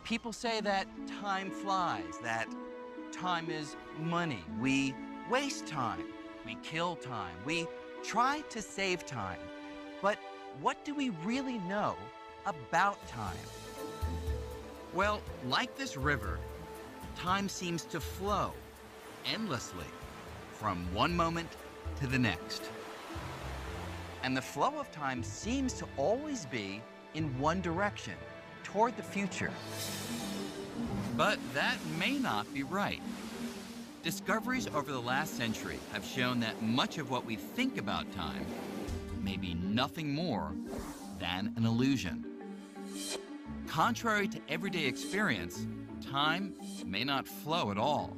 People say that time flies, that time is money. We waste time, we kill time, we try to save time. But what do we really know about time? Well, like this river, time seems to flow endlessly from one moment to the next. And the flow of time seems to always be in one direction, toward the future. But that may not be right. Discoveries over the last century have shown that much of what we think about time may be nothing more than an illusion. Contrary to everyday experience, time may not flow at all.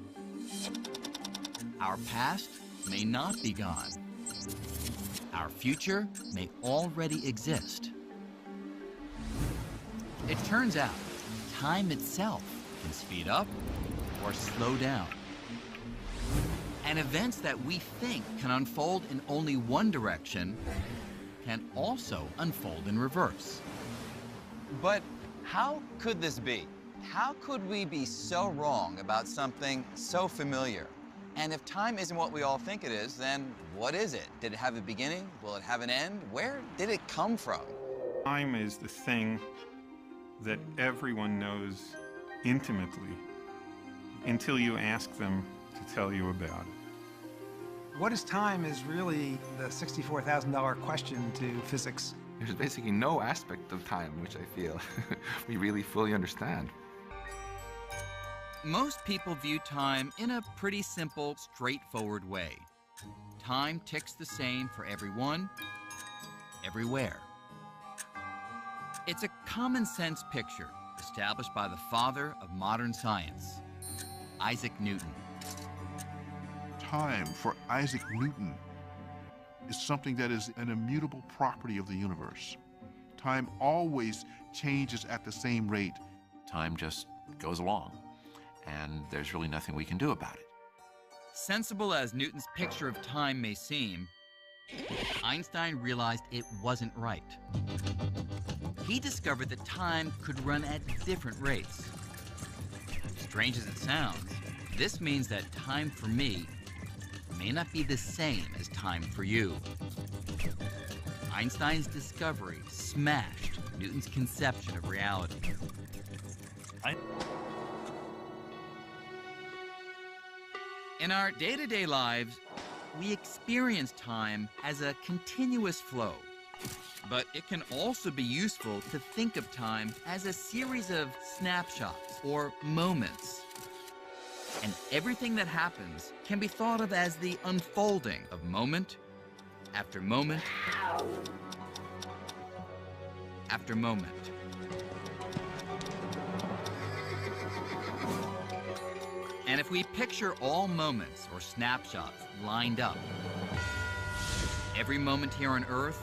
Our past may not be gone. Our future may already exist. It turns out, time itself can speed up or slow down. And events that we think can unfold in only one direction can also unfold in reverse. But how could this be? How could we be so wrong about something so familiar? And if time isn't what we all think it is, then what is it? Did it have a beginning? Will it have an end? Where did it come from? Time is the thing that everyone knows intimately until you ask them to tell you about it. What is time is really the $64,000 question to physics. There's basically no aspect of time which I feel we really fully understand. Most people view time in a pretty simple, straightforward way. Time ticks the same for everyone, everywhere. It's a common sense picture established by the father of modern science, Isaac Newton. Time, for Isaac Newton, is something that is an immutable property of the universe. Time always changes at the same rate. Time just goes along, and there's really nothing we can do about it. Sensible as Newton's picture of time may seem, Einstein realized it wasn't right. He discovered that time could run at different rates. Strange as it sounds, this means that time for me may not be the same as time for you. Einstein's discovery smashed Newton's conception of reality. In our day-to-day lives, we experience time as a continuous flow. But it can also be useful to think of time as a series of snapshots or moments. And everything that happens can be thought of as the unfolding of moment after moment after moment. And if we picture all moments or snapshots lined up, every moment here on Earth,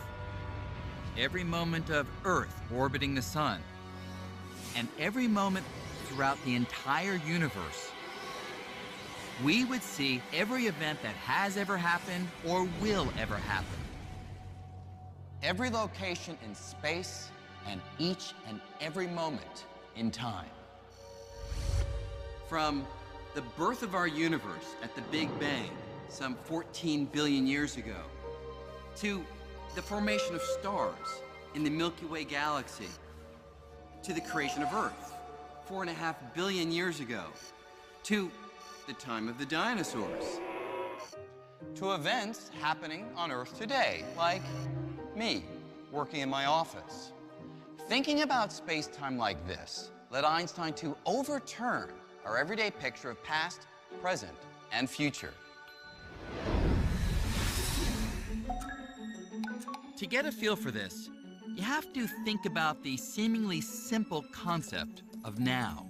every moment of Earth orbiting the sun, and every moment throughout the entire universe, we would see every event that has ever happened or will ever happen. Every location in space and each and every moment in time. From the birth of our universe at the Big Bang, some 14 billion years ago, to the formation of stars in the Milky Way galaxy, to the creation of Earth 4.5 billion years ago, to the time of the dinosaurs, to events happening on Earth today, like me working in my office. Thinking about space-time like this led Einstein to overturn our everyday picture of past, present, and future. To get a feel for this, you have to think about the seemingly simple concept of now.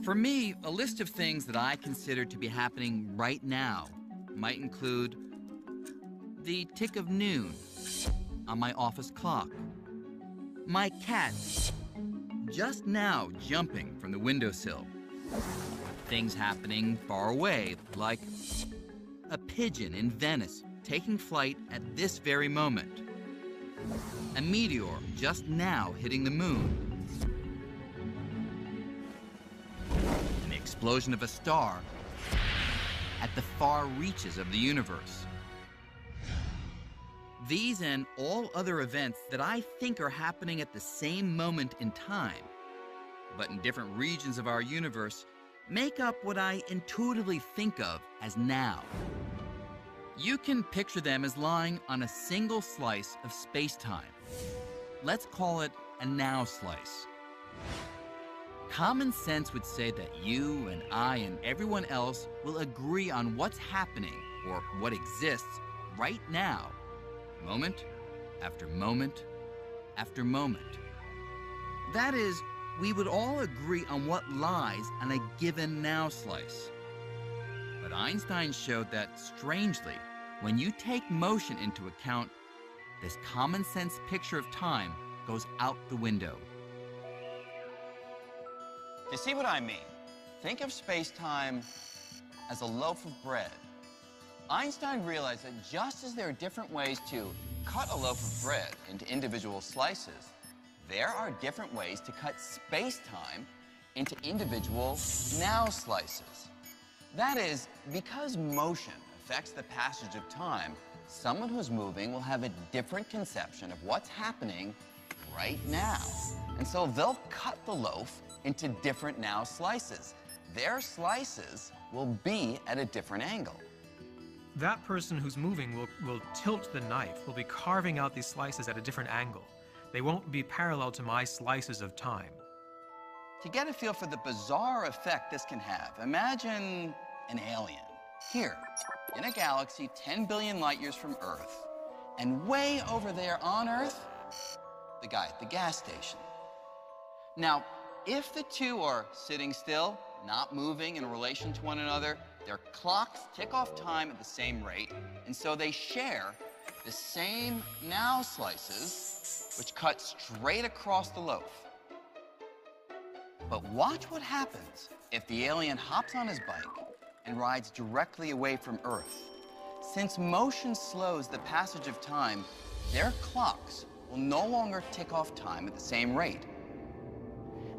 For me, a list of things that I consider to be happening right now might include the tick of noon on my office clock, my cat just now jumping from the windowsill, things happening far away, like a pigeon in Venice taking flight at this very moment, a meteor just now hitting the moon, explosion of a star at the far reaches of the universe. These and all other events that I think are happening at the same moment in time, but in different regions of our universe, make up what I intuitively think of as now. You can picture them as lying on a single slice of space-time. Let's call it a now slice. Common sense would say that you and I and everyone else will agree on what's happening or what exists right now, moment after moment after moment. That is, we would all agree on what lies on a given now slice. But Einstein showed that, strangely, when you take motion into account, this common sense picture of time goes out the window. You see what I mean? Think of space-time as a loaf of bread. Einstein realized that just as there are different ways to cut a loaf of bread into individual slices, there are different ways to cut space-time into individual now slices. That is, because motion affects the passage of time, someone who's moving will have a different conception of what's happening right now. And so they'll cut the loaf into different now slices. Their slices will be at a different angle. That person who's moving will tilt the knife, will be carving out these slices at a different angle. They won't be parallel to my slices of time. To get a feel for the bizarre effect this can have, imagine an alien here in a galaxy 10 billion light years from Earth, and way over there on Earth, the guy at the gas station. Now, if the two are sitting still, not moving in relation to one another, their clocks tick off time at the same rate, and so they share the same now slices, which cut straight across the loaf. But watch what happens if the alien hops on his bike and rides directly away from Earth. Since motion slows the passage of time, their clocks will no longer tick off time at the same rate.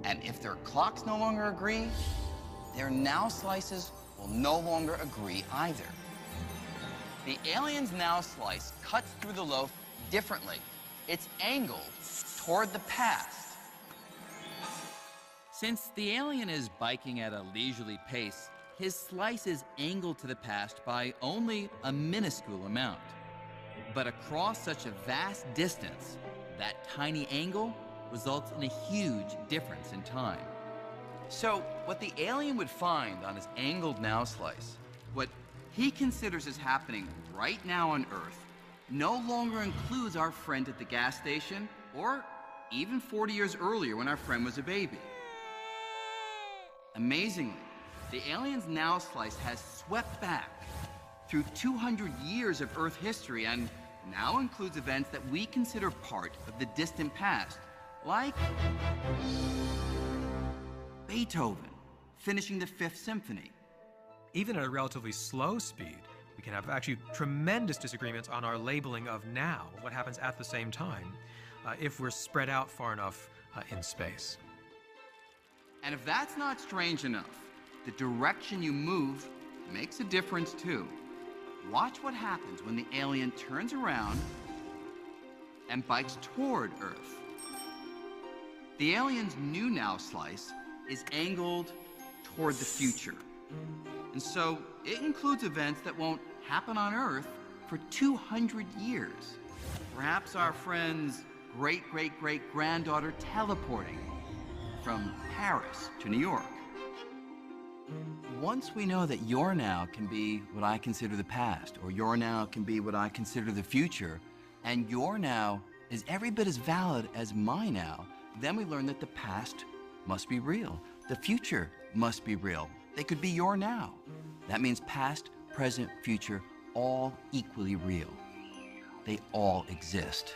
And if their clocks no longer agree, their now slices will no longer agree either. The alien's now slice cuts through the loaf differently. It's angled toward the past. Since the alien is biking at a leisurely pace, his slice is angled to the past by only a minuscule amount. But across such a vast distance, that tiny angle results in a huge difference in time. So what the alien would find on his angled now slice, what he considers as happening right now on Earth, no longer includes our friend at the gas station or even 40 years earlier when our friend was a baby. Amazingly, the alien's now slice has swept back through 200 years of Earth history and now includes events that we consider part of the distant past, like Beethoven finishing the Fifth Symphony. Even at a relatively slow speed, we can have actually tremendous disagreements on our labeling of now, what happens at the same time, if we're spread out far enough in space. And if that's not strange enough, the direction you move makes a difference too. Watch what happens when the alien turns around and bikes toward Earth. The alien's new now slice is angled toward the future. And so it includes events that won't happen on Earth for 200 years. Perhaps our friend's great-great-great-granddaughter teleporting from Paris to New York. Once we know that your now can be what I consider the past, or your now can be what I consider the future, and your now is every bit as valid as my now, then we learn that the past must be real. The future must be real. They could be your now. That means past, present, future, all equally real. They all exist.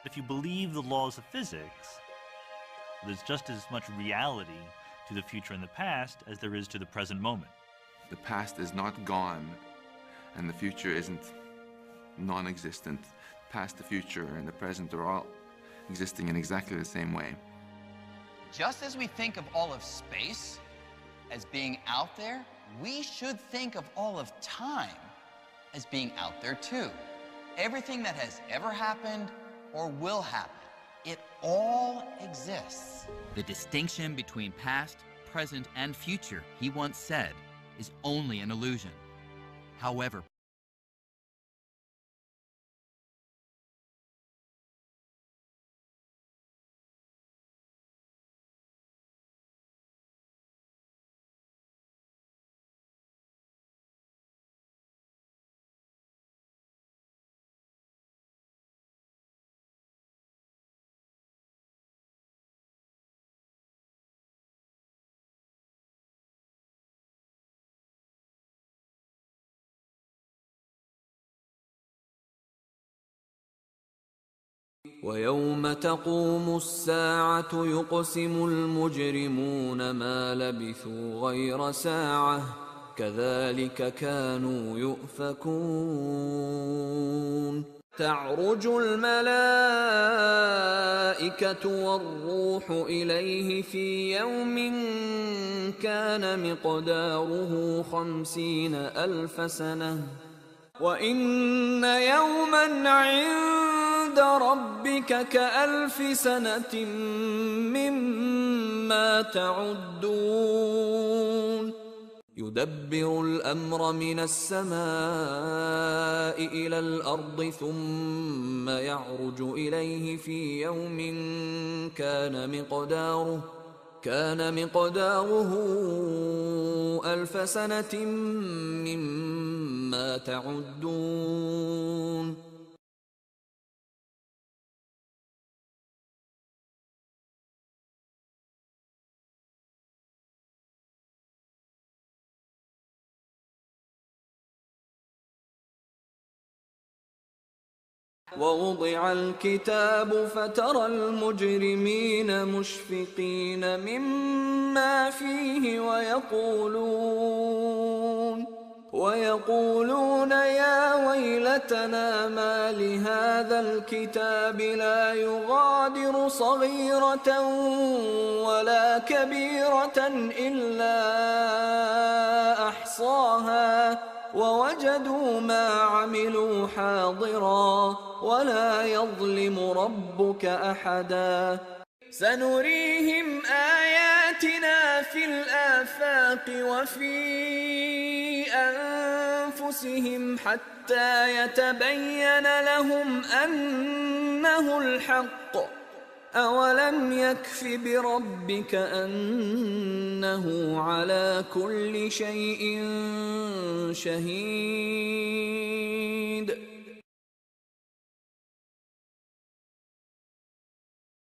If you believe the laws of physics, there's just as much reality to the future and the past as there is to the present moment. The past is not gone, and the future isn't non-existent. Past, the future, and the present are all existing in exactly the same way. Just as we think of all of space as being out there, we should think of all of time as being out there too. Everything that has ever happened or will happen, it all exists. The distinction between past, present, and future, he once said, is only an illusion. However, ويوم تقوم الساعة يقسم المجرمون ما لبثوا غير ساعة كذلك كانوا يؤفكون تعرج الملائكة والروح إليه في يوم كان مقداره 50,000 سنة وإن يوما عند ربك كألف سنة مما تعدون يدبر الأمر من السماء إلى الأرض ثم يعرج إليه في يوم كان مقداره 1000 سنة مما تعدون ووضع الكتاب فترى المجرمين مشفقين مما فيه ويقولون يا ويلتنا ما لهذا الكتاب لا يغادر صغيرة ولا كبيرة إلا أحصاها ووجدوا ما عملوا حاضرا ولا يظلم ربك أحدا سنريهم آياتنا في الآفاق وفي أنفسهم حتى يتبين لهم أنه الحق أولم يكف بربك أنه على كل شيء شهيد